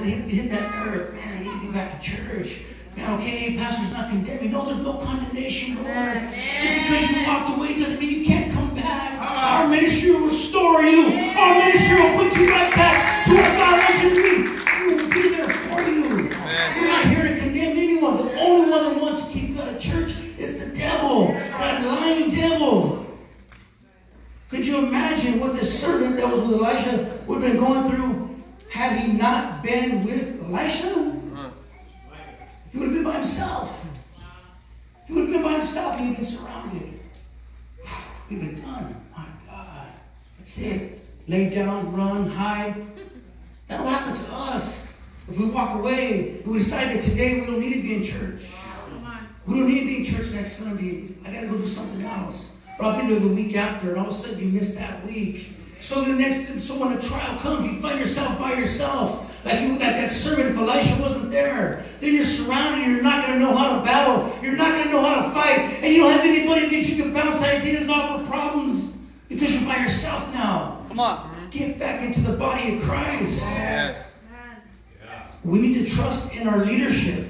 hit that nerve. Man, I need to go back to church. Man, okay, pastor's not condemning. No, there's no condemnation, Lord. Just because you walked away doesn't mean you can't come back. Our ministry will restore you. Our ministry will put you right back to where God wants you to be. We will be there for you. We're not here to condemn anyone. The only one that wants to keep you out of church is the devil. That lying devil. Could you imagine what this servant that was with Elisha would have been going through had he not been with Elisha? He would have been by himself. He would have been by himself. He would have been surrounded. We've been done. My God. That's it. Lay down, run, hide. That'll happen to us. If we walk away, we decide that today we don't need to be in church. We don't need to be in church next Sunday. I got to go do something else. Or I'll be there the week after, and all of a sudden you miss that week. So when a trial comes, you find yourself by yourself. Like that servant, if Elisha wasn't there, then you're surrounded, you're not going to know how to battle. You're not going to know how to fight. And you don't have anybody that you can bounce ideas off of problems. Because you're by yourself now. Come on. Get back into the body of Christ. Yes. We need to trust in our leadership.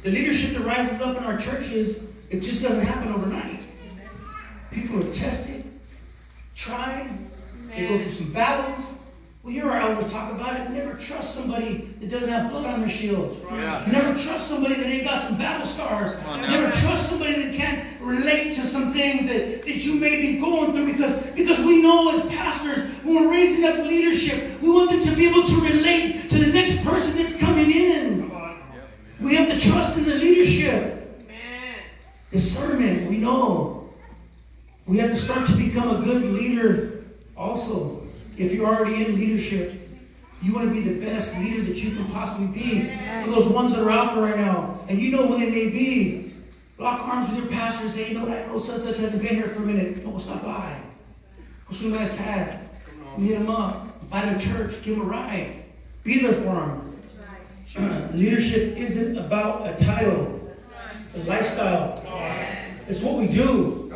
The leadership that rises up in our churches, it just doesn't happen overnight. People are tested, tried, they go through some battles. We hear our elders talk about it. Never trust somebody that doesn't have blood on their shield. Yeah. Never trust somebody that ain't got some battle scars. Never trust somebody that can't relate to some things that you may be going through, because we know as pastors, when we're raising up leadership, we want them to be able to relate to the next person that's coming in. We have to trust in the leadership. Discernment, we know. We have to start to become a good leader also. If you're already in leadership, you want to be the best leader that you can possibly be. For those ones that are out there right now, and you know who they may be, lock arms with your pastor and say, you know what, I know such hasn't been here for a minute. No, we'll stop by. Go swing by his pad. Meet him up. Invite him to church. Give him a ride. Be there for him. Leadership isn't about a title. It's a lifestyle. It's what we do.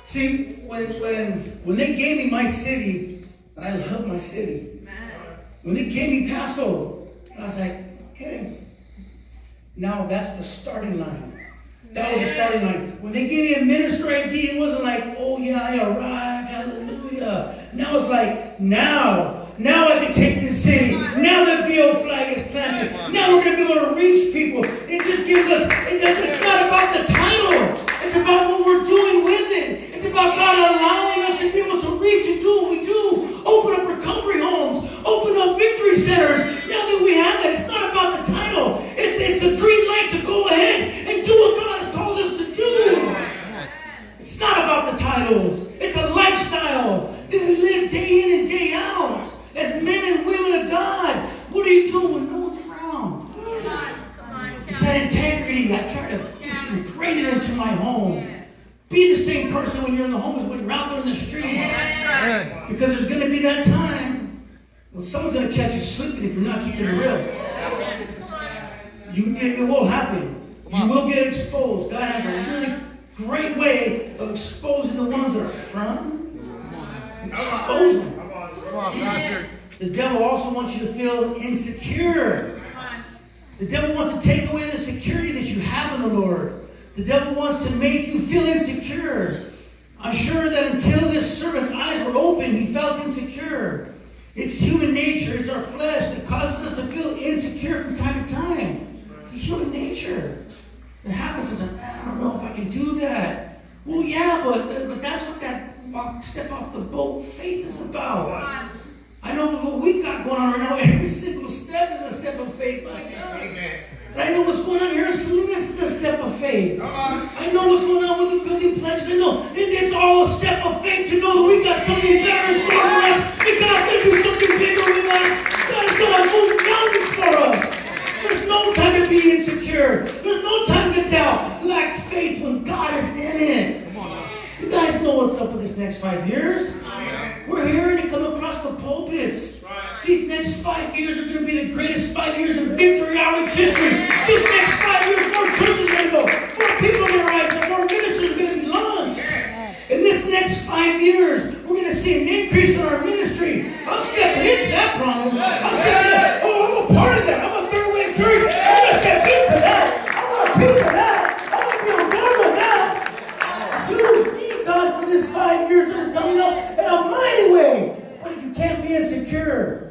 See, when they gave me my city, and I love my city. When they gave me Paso, I was like, okay. Now that's the starting line. That was the starting line. When they gave me a minister ID, it wasn't like, oh yeah, I arrived, hallelujah. Now it's like, now I can take this city. Now the VO flag is planted. Now we're going to be able to reach people. It just gives us, it's not about the title. It's about what we're doing with it. It's about God allowing us to be able to reach and do what we do. Open up recovery homes. Open up victory centers. Now that we have that, it's not about the title. It's a green light to go ahead and do what God has called us to do. It's not about the titles. It's a lifestyle that we live day in and day out. As men and women of God, what are you doing when no one's around? It's that integrity. I try to just ingrain it into my home. Be the same person when you're in the home as when you're out there in the streets. Because there's going to be that time when someone's going to catch you slipping if you're not keeping it real. It will happen. You will get exposed. God has a really great way of exposing the ones that are front. Expose them. The devil also wants you to feel insecure. The devil wants to take away the security that you have in the Lord. The devil wants to make you feel insecure. I'm sure that until this servant's eyes were open, he felt insecure. It's human nature. It's our flesh that causes us to feel insecure from time to time. It's human nature. It happens sometimes. I don't know if I can do that. Well, yeah, but that's what that step off the boat faith is about. I know what we've got going on right now. Every single step is a step of faith. My God. And I know what's going on here in Salinas is a step of faith. I know what's going on with the building pledges. I know it's all a step of faith to know that we got something better in store for us. That God's going to do something bigger with us. God is going to move mountains for us. There's no time to be insecure. There's no time to doubt. Lack faith when God is in it. You guys know what's up with this next 5 years. We're hearing it come across the pulpits. These next 5 years are going to be the greatest 5 years in Victory Outreach history. This next 5 years, more churches are going to go. More people are going to rise up. More ministers are going to be launched. In this next 5 years, we're going to see an increase in our ministry. I'm stepping into that promise. I'm stepping in. insecure.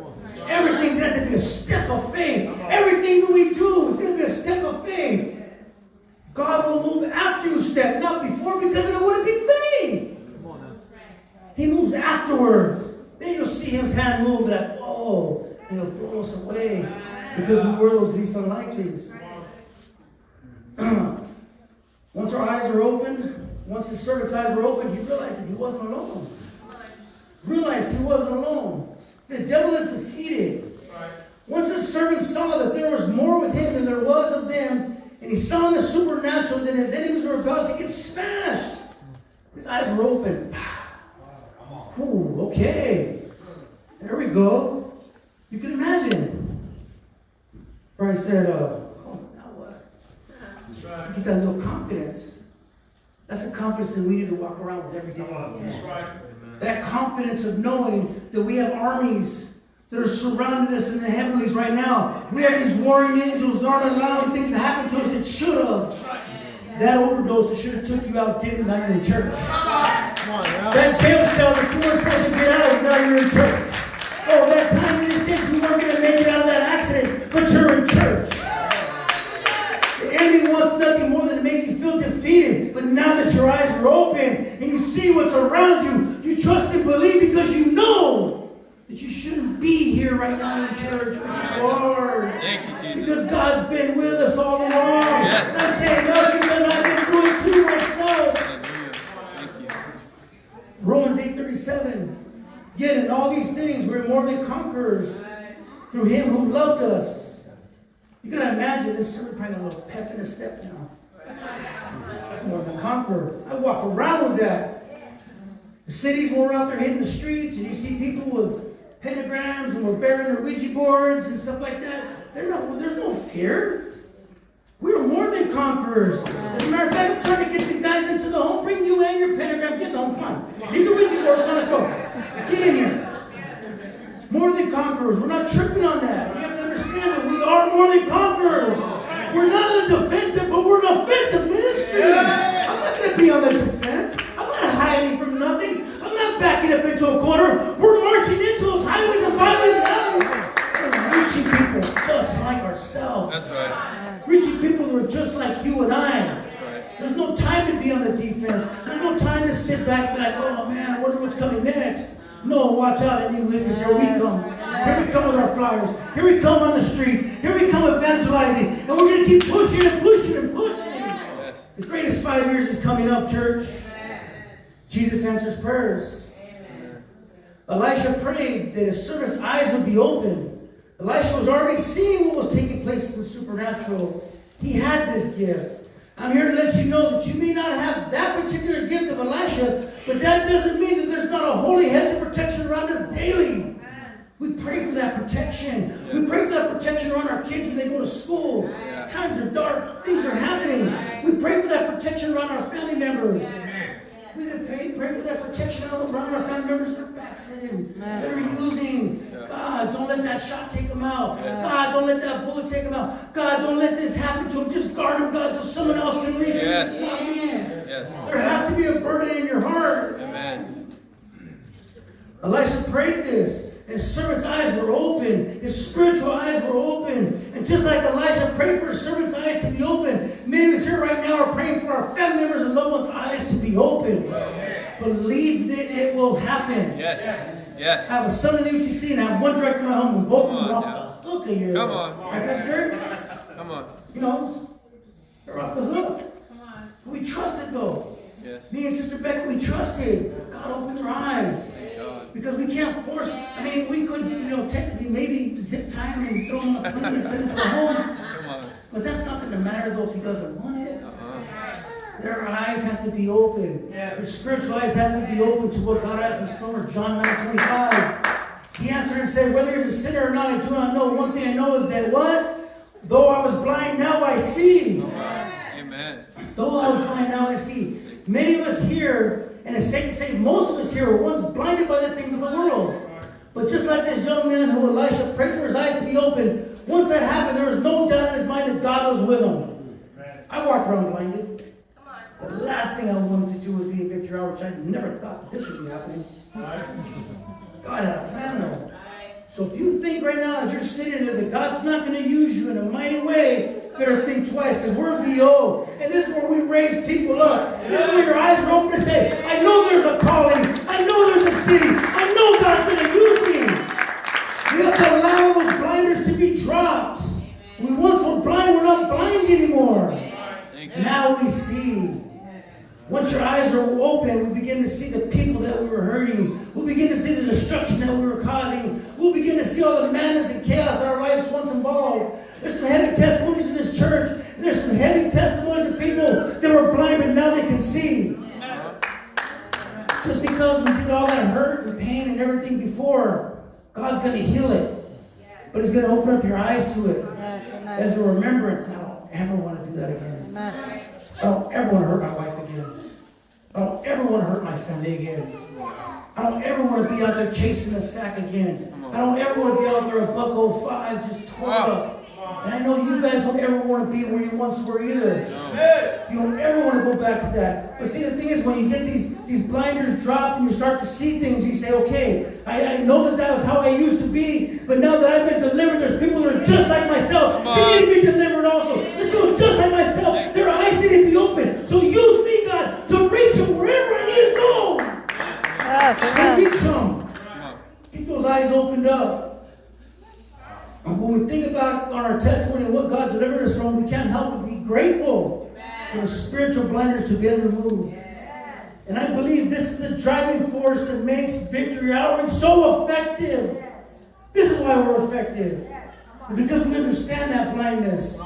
Everything's going to have to be a step of faith. Everything that we do is going to be a step of faith. God will move after you step, not before, because it wouldn't be faith. He moves afterwards. Then you'll see his hand move like, whoa, and he'll blow us away because we were those least unlikelies. Once our eyes are open, once his servant's eyes were open, he realized that he wasn't alone. Realized he wasn't alone. The devil is defeated. Once his servant saw that there was more with him than there was of them, and he saw in the supernatural that his enemies were about to get smashed, his eyes were open. Ooh, okay. There we go. You can imagine. Brian said, oh, now what? Get that little confidence. That's a confidence that we need to walk around with every day. That's right. That confidence of knowing that we have armies that are surrounding us in the heavenlies right now. We have these warring angels that aren't allowing things to happen to us that should have. That overdose that should have took you out didn't. Now you're in church. That jail cell that you weren't supposed to get out of, now you're in church. Oh, that time you said you weren't going to make it out of that accident, but you're in church. The enemy wants nothing more than to make you feel defeated. But now that your eyes are open and you see what's around you, you trust and believe because you know that you shouldn't be here right now in church, but you are. Thank you, Jesus. Because God's been with us all along. Yes. I'm saying that because I've been through it too myself. Thank you. Romans 8:37. Yet in all these things we're more than conquerors through him who loved us. You gotta imagine this sermon probably got a little pep in his step now. More than conqueror. I walk around with that. The cities when we're out there hitting the streets and you see people with pentagrams and we're bearing their Ouija boards and stuff like that. There's no fear. We're more than conquerors. As a matter of fact, I'm trying to get these guys into the home. Bring you and your pentagram. Get in the home. Come on. Leave the Ouija board. Come on, let's go. Get in here. More than conquerors. We're not tripping on that. We have to understand that we are more than conquerors. We're not on the defensive, but we're an offensive ministry. I'm not going to be on the defense. I'm not hiding from nothing. I'm not backing up into a corner. We're marching into those highways and byways and alleys. We're reaching people just like ourselves. That's right. Reaching people who are just like you and I. There's no time to be on the defense. There's no time to sit back and be like, oh man, I wonder what's coming next. No, watch out, any witness. Here we come. Here we come with our flyers. Here we come on the streets. Here we come evangelizing. And we're going to keep pushing and pushing and pushing. Yes. The greatest 5 years is coming up, church. Jesus answers prayers. Elisha prayed that his servant's eyes would be open. Elisha was already seeing what was taking place in the supernatural. He had this gift. I'm here to let you know that you may not have that particular gift of Elisha, but that doesn't mean that there's not a holy hedge of protection around us daily. We pray for that protection. We pray for that protection around our kids when they go to school. Times are dark. Things are happening. We pray for that protection around our family members. We pray for that protection around our family members that are backsliding, that are using. God, don't let that shot take them out. God, don't let that bullet take them out. God, don't let this happen to them. Just guard them, God, so someone else can reach them. It's not me. There has to be a burden in your heart. Amen. Elisha prayed this. His servant's eyes were open. His spiritual eyes were open. And just like Elisha prayed for his servant's eyes to be open, many of us here right now are praying for our family members and loved ones' eyes to be open. Believe that it will happen. Yes. Yes. I have a son in the UTC and I have one director in my home, and both of them are off the hook a year. Come on. Right, Pastor Jerry? Come on. You know, they're off the hook. Come on. We trusted though. Yes. Me and Sister Becca, we trusted. God opened their eyes. Because we can't force, we could, technically maybe zip tie him and throw him on a plane and send him to a home. But that's not going to matter though if he doesn't want it. Their eyes have to be open. Their spiritual eyes have to be open to what God has in store. John 9:25. He answered and said, whether he's a sinner or not, I do not know. One thing I know is that what? Though I was blind, now I see. Amen. Though I was blind, now I see. Many of us here, and it's safe to say most of us here, were once blinded by the things of the world. But just like this young man who Elisha prayed for his eyes to be open, once that happened, there was no doubt in his mind that God was with him. I walked around blinded. The last thing I wanted to do was be in Victory Hour, which I never thought that this would be happening. God had a plan though. So if you think right now as you're sitting there that God's not going to use you in a mighty way, you better think twice, because we're VO. And this is where we raise people up. This is where your eyes are open and say, I know there's a calling. I know there's a city. I know God's going to use me. We have to allow those blinders to be dropped. We once were blind, we're not blind anymore. Now we see. Once your eyes are open, we begin to see the people that we were hurting. We'll begin to see the destruction that we were causing. We'll begin to see all the madness and chaos that our lives once involved. There's some heavy testimonies in this church. And there's some heavy testimonies of people that were blind, but now they can see. Just because we did all that hurt and pain and everything before, God's going to heal it. But He's going to open up your eyes to it. Yes, As a remembrance. I don't ever want to do that again. Amen. I don't ever want to hurt my wife again. I don't ever want to hurt my family again. I don't ever want to be out there chasing a sack again. I don't ever want to be out there a buck 05 just torn up. And I know you guys don't ever want to be where you once were either. You don't ever want to go back to that. But see, the thing is, when you get these blinders dropped and you start to see things, you say, okay, I know that was how I used to be, but now that I've been delivered, there's people that are just like myself. They need to be delivered also. There's people just like myself. Their eyes need to be open. So use me, God, to reach them wherever I need to go. Yes, To amen. reach them. Keep those eyes opened up. And when we think about our testimony and what God delivered us from, we can't help but be grateful for the spiritual blinders to be removed. And I believe this is the driving force that makes Victory Outreach so effective. This is why we're effective. Because we understand that blindness.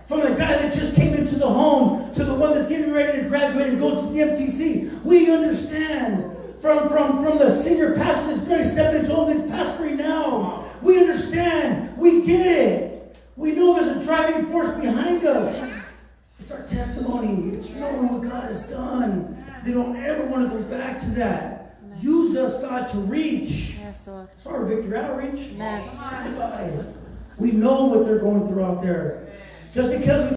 From the guy that just came into the home to the one that's getting ready to graduate and go to the MTC. We understand. From the senior pastor that's barely stepping into all things pastoring now. We understand. We get it. We know there's a driving force behind us. It's our testimony. It's knowing what God has done. They don't ever want to go back to that. Use us, God, to reach. Yes, Lord. It's our Victory Outreach. Amen. We know what they're going through out there. Just because we